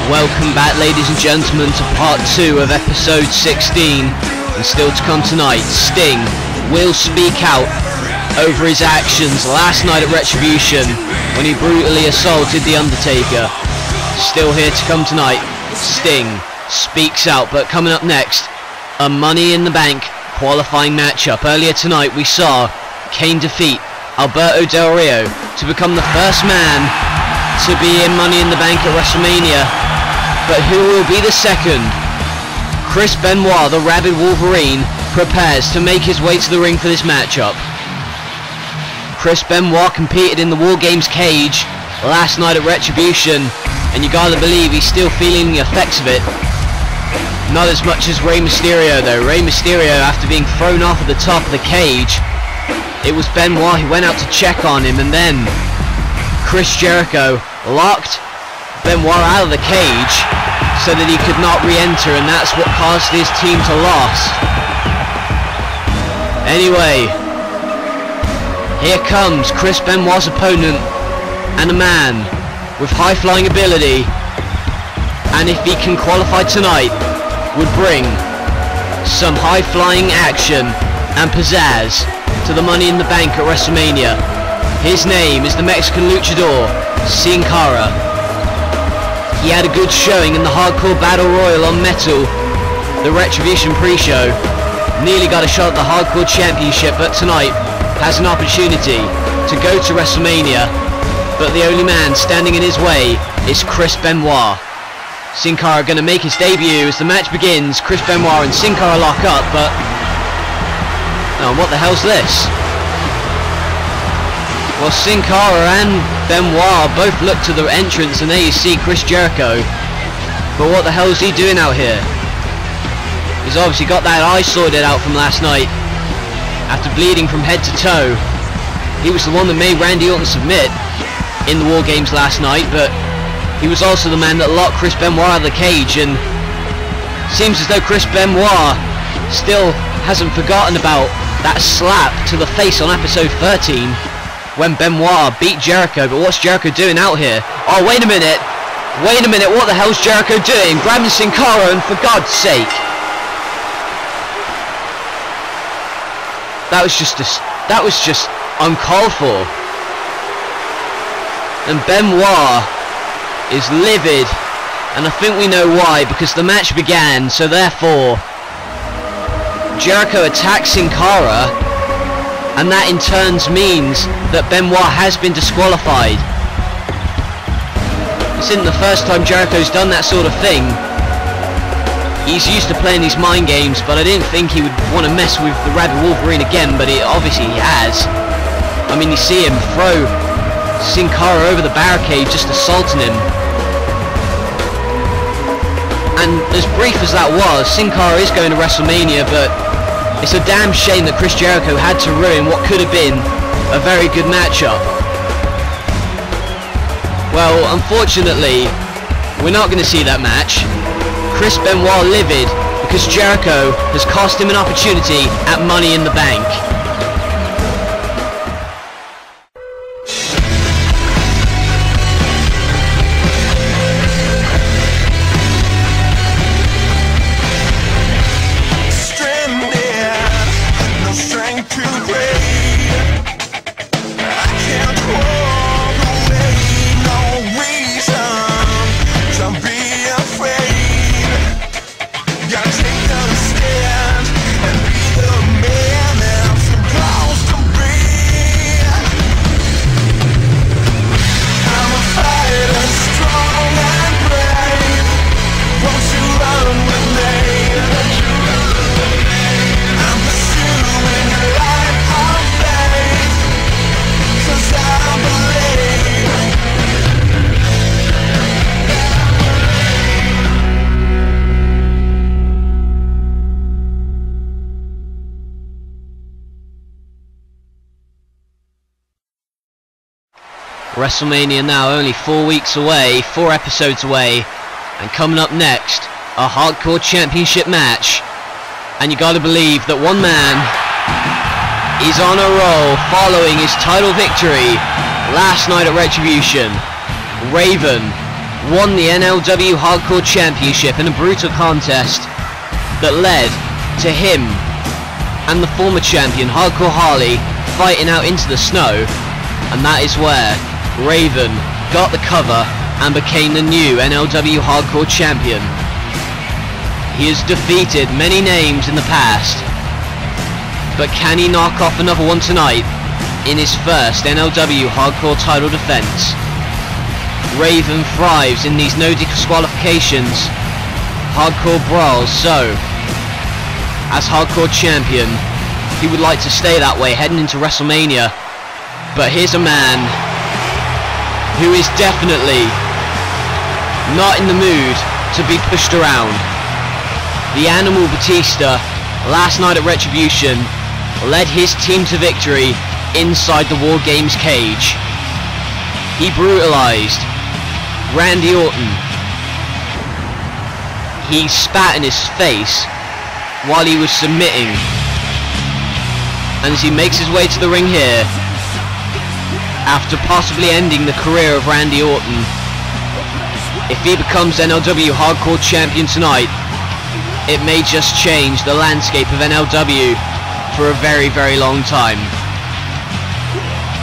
Welcome back, ladies and gentlemen, to part 2 of episode 16. And still to come tonight, Sting will speak out over his actions last night at Retribution when he brutally assaulted The Undertaker. Still here to come tonight, Sting speaks out. But coming up next, a Money in the Bank qualifying matchup. Earlier tonight we saw Kane defeat Alberto Del Rio to become the first man to be in Money in the Bank at WrestleMania. But who will be the second? Chris Benoit, the Rabid Wolverine, prepares to make his way to the ring for this matchup. Chris Benoit competed in the War Games cage last night at Retribution, and you gotta believe he's still feeling the effects of it. Not as much as Rey Mysterio though. Rey Mysterio, after being thrown off at the top of the cage, it was Benoit who went out to check on him, and then Chris Jericho locked Benoit out of the cage so that he could not re-enter, and that's what caused his team to loss. Anyway, here comes Chris Benoit's opponent, and a man with high-flying ability, and if he can qualify tonight, would bring some high-flying action and pizzazz to the Money in the Bank at WrestleMania. His name is the Mexican luchador, Sin Cara. He had a good showing in the Hardcore Battle Royal on Metal, the Retribution pre-show. Nearly got a shot at the Hardcore Championship, but tonight has an opportunity to go to WrestleMania. But the only man standing in his way is Chris Benoit. Sin Cara going to make his debut as the match begins. Chris Benoit and Sin Cara lock up, but oh, what the hell's this? Well, Sin Cara and Benoit both look to the entrance, and there you see Chris Jericho. But what the hell is he doing out here? He's obviously got that eye sorted out from last night. After bleeding from head to toe. He was the one that made Randy Orton submit in the War Games last night, but he was also the man that locked Chris Benoit out of the cage, and seems as though Chris Benoit still hasn't forgotten about that slap to the face on episode 13 when Benoit beat Jericho. But what's Jericho doing out here? Oh, wait a minute, what the hell's Jericho doing? Grabbing Sin Cara, and for God's sake, that was just uncalled for. And Benoit is livid, and I think we know why, because the match began, so therefore Jericho attacks Sin Cara, and that in turn means that Benoit has been disqualified. This isn't the first time Jericho's done that sort of thing. He's used to playing these mind games, but I didn't think he would want to mess with the Rabid Wolverine again, but obviously he has. I mean, you see him throw Sin Cara over the barricade, just assaulting him. And as brief as that was, Sin Cara is going to WrestleMania, but it's a damn shame that Chris Jericho had to ruin what could have been a very good matchup. Well, unfortunately, we're not going to see that match. Chris Benoit livid because Jericho has cost him an opportunity at Money in the Bank. WrestleMania now only 4 weeks away, 4 episodes away, and coming up next, a Hardcore Championship match. And you gotta believe that one man is on a roll following his title victory last night at Retribution. Raven won the NLW Hardcore Championship in a brutal contest that led to him and the former champion Hardcore Harley fighting out into the snow, and that is where Raven got the cover and became the new NLW Hardcore Champion. He has defeated many names in the past, but can he knock off another one tonight in his first NLW Hardcore title defense? Raven thrives in these no disqualifications hardcore brawls, so as Hardcore Champion he would like to stay that way heading into WrestleMania. But here's a man who is definitely not in the mood to be pushed around. The Animal Batista, last night at Retribution, led his team to victory inside the War Games cage. He brutalized Randy Orton. He spat in his face while he was submitting. And as he makes his way to the ring here, after possibly ending the career of Randy Orton, if he becomes NLW Hardcore Champion tonight, it may just change the landscape of NLW for a very, very long time.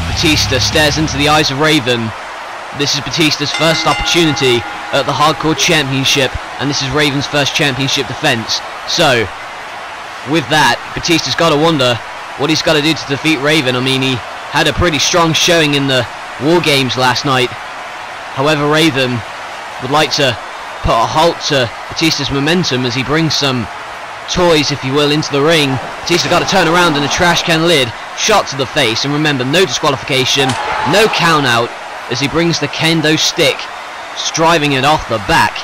Batista stares into the eyes of Raven. This is Batista's first opportunity at the Hardcore Championship, and this is Raven's first championship defense. So, with that, Batista's got to wonder what he's got to do to defeat Raven. I mean, he had a pretty strong showing in the War Games last night. However, Raven would like to put a halt to Batista's momentum as he brings some toys, if you will, into the ring. Batista got to turn around and a trash can lid shot to the face, and remember, no disqualification, no count out, as he brings the kendo stick, driving it off the back.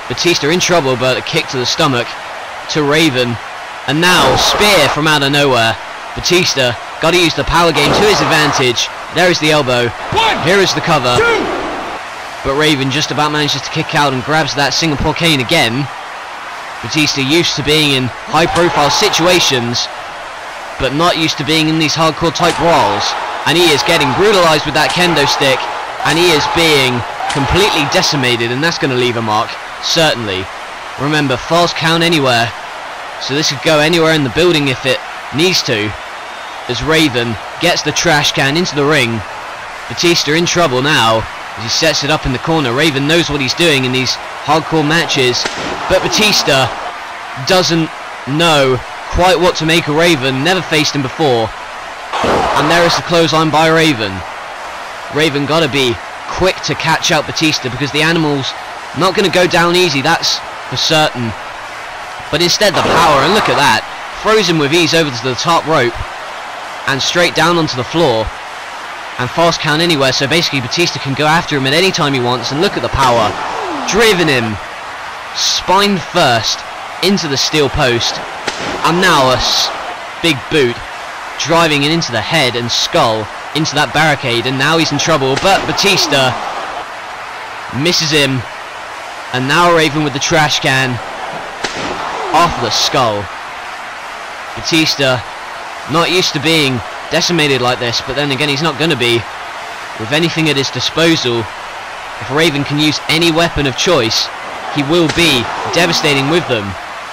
Batista in trouble, but a kick to the stomach to Raven, and now spear from out of nowhere. Batista got to use the power game to his advantage. There is the elbow. Here is the cover. But Raven just about manages to kick out and grabs that Singapore cane again. Batista used to being in high profile situations, but not used to being in these hardcore type brawls. And he is getting brutalized with that kendo stick, and he is being completely decimated, and that's going to leave a mark, certainly. Remember, falls count anywhere, so this could go anywhere in the building if it needs to. As Raven gets the trash can into the ring, Batista in trouble now as he sets it up in the corner. Raven knows what he's doing in these hardcore matches, but Batista doesn't know quite what to make of Raven, never faced him before. And there is the clothesline by Raven. Raven got to be quick to catch out Batista, because the Animal's not going to go down easy, that's for certain. But instead the power, and look at that, throws him with ease over to the top rope and straight down onto the floor, and false count anywhere, so basically Batista can go after him at any time he wants. And look at the power, driven him spine first into the steel post, and now a big boot driving it into the head and skull into that barricade, and now he's in trouble, but Batista misses him, and now Raven with the trash can off the skull. Batista not used to being decimated like this, but then again he's not going to be with anything at his disposal. If Raven can use any weapon of choice, he will be devastating with them,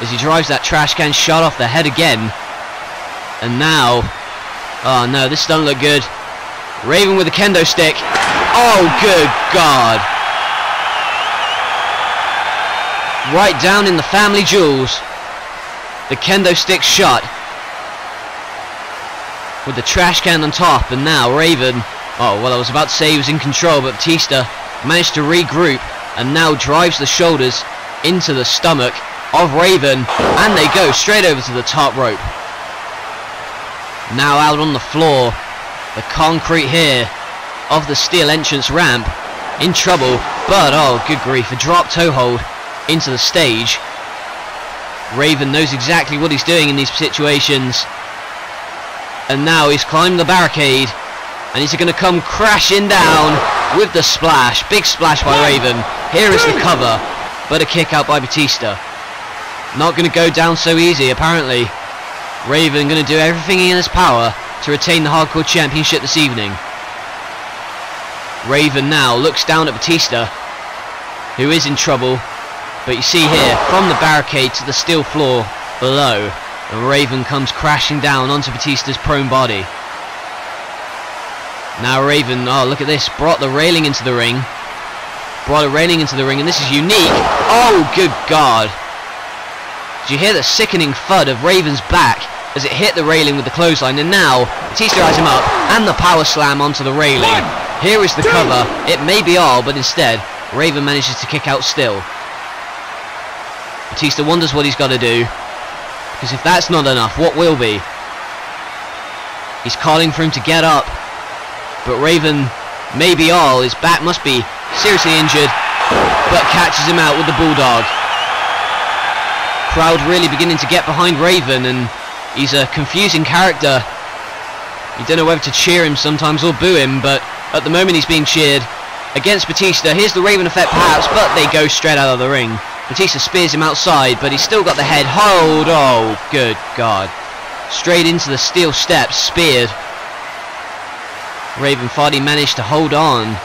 as he drives that trash can shot off the head again. And now, oh no, this doesn't look good. Raven with the kendo stick. Oh good God, right down in the family jewels. The kendo stick shot with the trash can on top, and now Raven, oh well, I was about to say he was in control, but Batista managed to regroup and now drives the shoulders into the stomach of Raven, and they go straight over to the top rope. Now out on the floor, the concrete here of the steel entrance ramp, in trouble, but oh good grief, a drop toe hold into the stage. Raven knows exactly what he's doing in these situations, and now he's climbed the barricade, and he's going to come crashing down with the splash. Big splash by Raven. Here is the cover, but a kick out by Batista. Not going to go down so easy, apparently. Raven going to do everything in his power to retain the Hardcore Championship this evening. Raven now looks down at Batista, who is in trouble. But you see here, from the barricade to the steel floor below, and Raven comes crashing down onto Batista's prone body. Now Raven, oh look at this, brought the railing into the ring. And this is unique. Oh, good God. Did you hear the sickening thud of Raven's back as it hit the railing with the clothesline? And now, Batista has him up, and the power slam onto the railing. Here is the cover. It may be all, but instead, Raven manages to kick out still. Batista wonders what he's got to do, because if that's not enough, what will be? He's calling for him to get up, but Raven may be all. His back must be seriously injured, but catches him out with the Bulldog. Crowd really beginning to get behind Raven, and he's a confusing character. You don't know whether to cheer him sometimes or boo him, but at the moment he's being cheered against Batista. Here's the Raven effect perhaps, but they go straight out of the ring. Batista spears him outside, but he's still got the head hold. Oh, good God. Straight into the steel steps, speared. Raven thought he managed to hold on,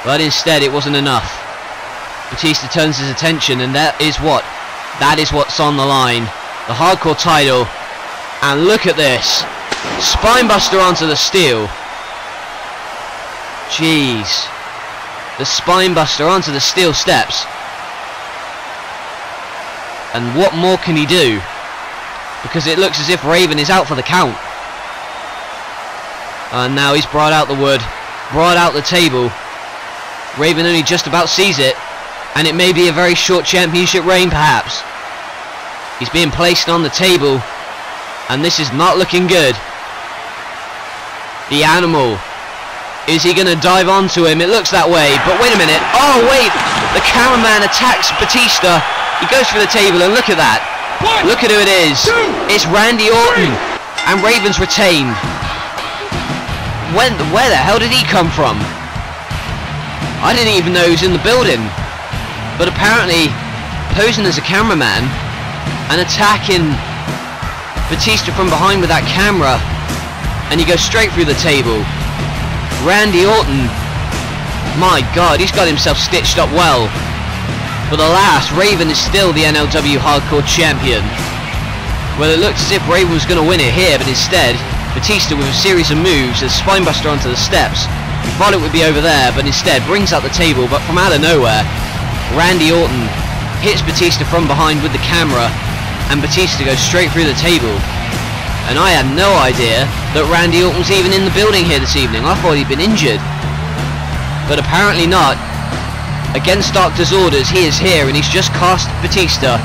but instead it wasn't enough. Batista turns his attention, and that is what's on the line. The hardcore title. And look at this. Spinebuster onto the steel. Jeez. The Spinebuster onto the steel steps. And what more can he do? Because it looks as if Raven is out for the count. And now he's brought out the wood, brought out the table. Raven only just about sees it, and it may be a very short championship reign perhaps. He's being placed on the table, and this is not looking good. The Animal. Is he going to dive onto him? It looks that way, but wait a minute. Oh wait, the cameraman attacks Batista. He goes for the table, and look at that. Look at who it is. It's Randy Orton, and Raven's retained. Where the hell did he come from? I didn't even know he was in the building. But apparently, posing as a cameraman and attacking Batista from behind with that camera, and he goes straight through the table. Randy Orton, my God, he's got himself stitched up well. But alas, Raven is still the NLW Hardcore Champion. Well, it looked as if Raven was going to win it here, but instead, Batista with a series of moves, a spinebuster onto the steps. He thought it would be over there, but instead brings out the table, but from out of nowhere, Randy Orton hits Batista from behind with the camera, and Batista goes straight through the table. And I had no idea that Randy Orton was even in the building here this evening. I thought he'd been injured. But apparently not. Against Doctor's orders, he is here, and he's just cost Batista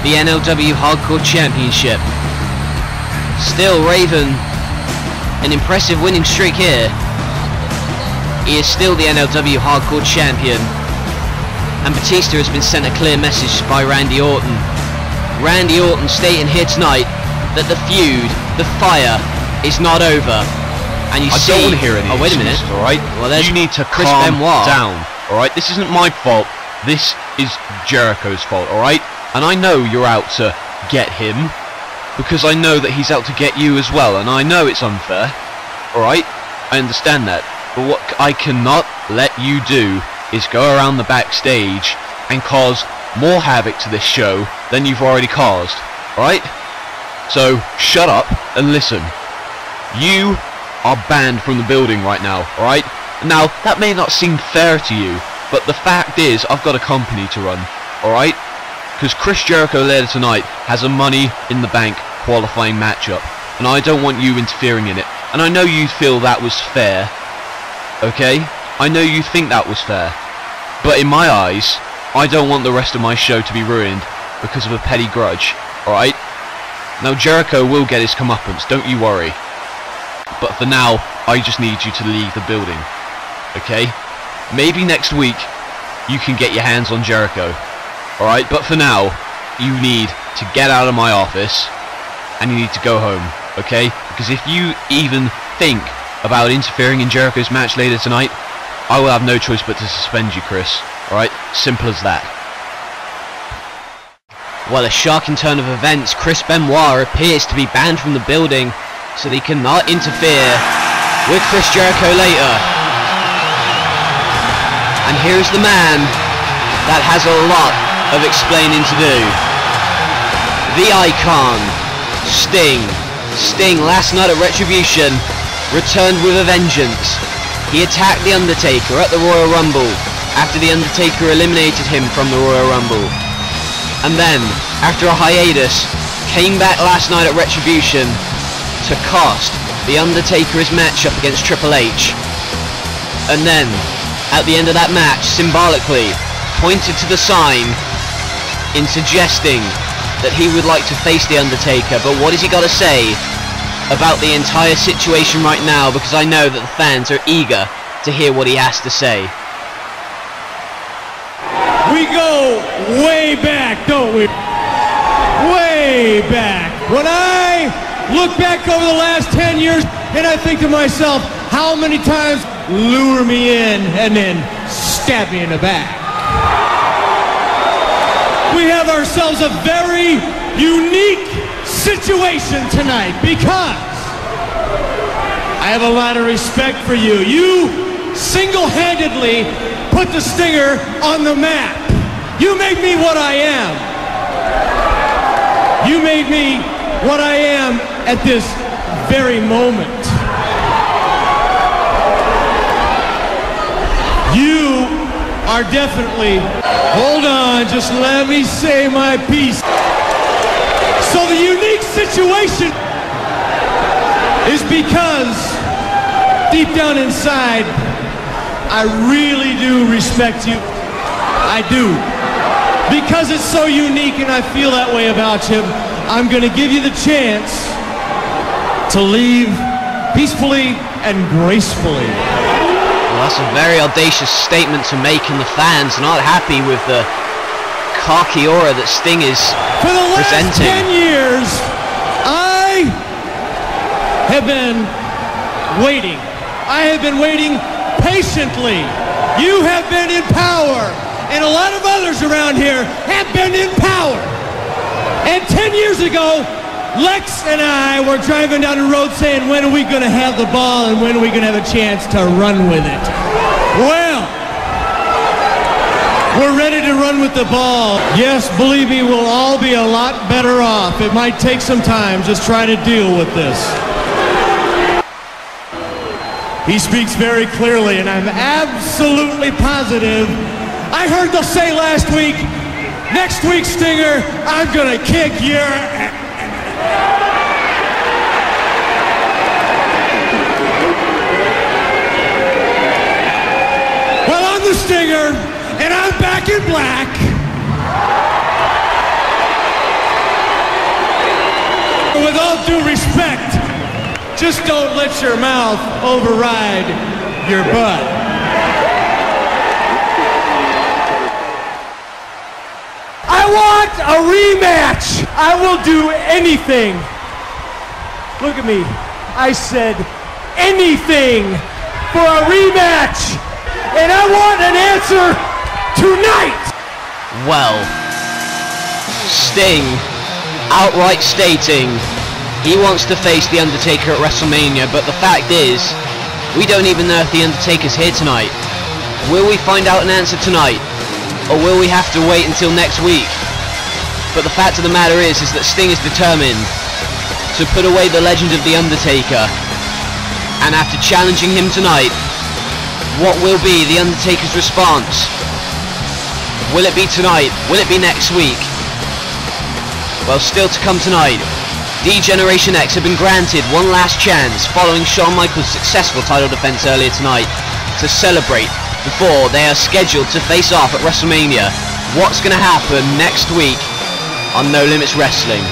the NLW Hardcore Championship. Still, Raven, an impressive winning streak here. He is still the NLW Hardcore Champion. And Batista has been sent a clear message by Randy Orton. Randy Orton stating here tonight that the feud, the fire, is not over. And you see... I don't want to hear any wait a minute. Alright? Well, there's you need to Chris calm Benoit. down. Alright? This isn't my fault. This is Jericho's fault. Alright? And I know you're out to get him, because I know that he's out to get you as well, and I know it's unfair. Alright? I understand that. But what I cannot let you do is go around the backstage and cause more havoc to this show than you've already caused. Alright? So, shut up and listen. You are banned from the building right now, alright? Now, that may not seem fair to you, but the fact is, I've got a company to run, alright? Because Chris Jericho later tonight has a Money in the Bank qualifying matchup, and I don't want you interfering in it. And I know you feel that was fair, okay? I know you think that was fair, but in my eyes, I don't want the rest of my show to be ruined because of a petty grudge, alright? Now Jericho will get his comeuppance, don't you worry. But for now, I just need you to leave the building, okay? Maybe next week, you can get your hands on Jericho. Alright, but for now, you need to get out of my office, and you need to go home, okay? Because if you even think about interfering in Jericho's match later tonight, I will have no choice but to suspend you, Chris. Alright? Simple as that. Well, a shocking turn of events. Chris Benoit appears to be banned from the building, so they cannot interfere with Chris Jericho later. And here's the man that has a lot of explaining to do. The Icon, Sting. Sting, last night at Retribution, returned with a vengeance. He attacked The Undertaker at the Royal Rumble after The Undertaker eliminated him from the Royal Rumble. And then, after a hiatus, came back last night at Retribution to cost The Undertaker his matchup against Triple H. And then, at the end of that match, symbolically, pointed to the sign in suggesting that he would like to face The Undertaker. But what has he got to say about the entire situation right now? Because I know that the fans are eager to hear what he has to say. We go way back, don't we? Way back. When I look back over the last 10 years and I think to myself, how many times lure me in and then stab me in the back? We have ourselves a very unique situation tonight because I have a lot of respect for you. You single-handedly put the Stinger on the map. You made me what I am. You made me what I am at this very moment. You are definitely, hold on, just let me say my piece. So the unique situation is because deep down inside, I really do respect you. I do. Because it's so unique and I feel that way about you, I'm going to give you the chance to leave peacefully and gracefully. Well, that's a very audacious statement to make, and the fans are not happy with the cocky aura that Sting is For the last presenting. 10 years, I have been waiting. I have been waiting patiently. You have been in power, and a lot of others around here have been in power. And 10 years ago, Lex and I were driving down the road saying, when are we going to have the ball and when are we going to have a chance to run with it? Well, we're ready to run with the ball. Yes, believe me, we'll all be a lot better off. It might take some time, just try to deal with this. He speaks very clearly, and I'm absolutely positive. I heard they'll say last week, next week, Stinger, I'm gonna kick your ass. Well, I'm the Stinger, and I'm back in black. With all due respect, just don't let your mouth override your butt. I want a rematch. I will do anything. Look at me. I said anything for a rematch. And I want an answer tonight. Well, Sting outright stating he wants to face The Undertaker at WrestleMania, but the fact is, we don't even know if The Undertaker's here tonight. Will we find out an answer tonight? Or will we have to wait until next week? But the fact of the matter is that Sting is determined to put away the legend of The Undertaker. And after challenging him tonight, what will be The Undertaker's response? Will it be tonight? Will it be next week? Well, still to come tonight, D-Generation X have been granted one last chance following Shawn Michaels' successful title defense earlier tonight to celebrate before they are scheduled to face off at WrestleMania. What's going to happen next week on No Limits Wrestling?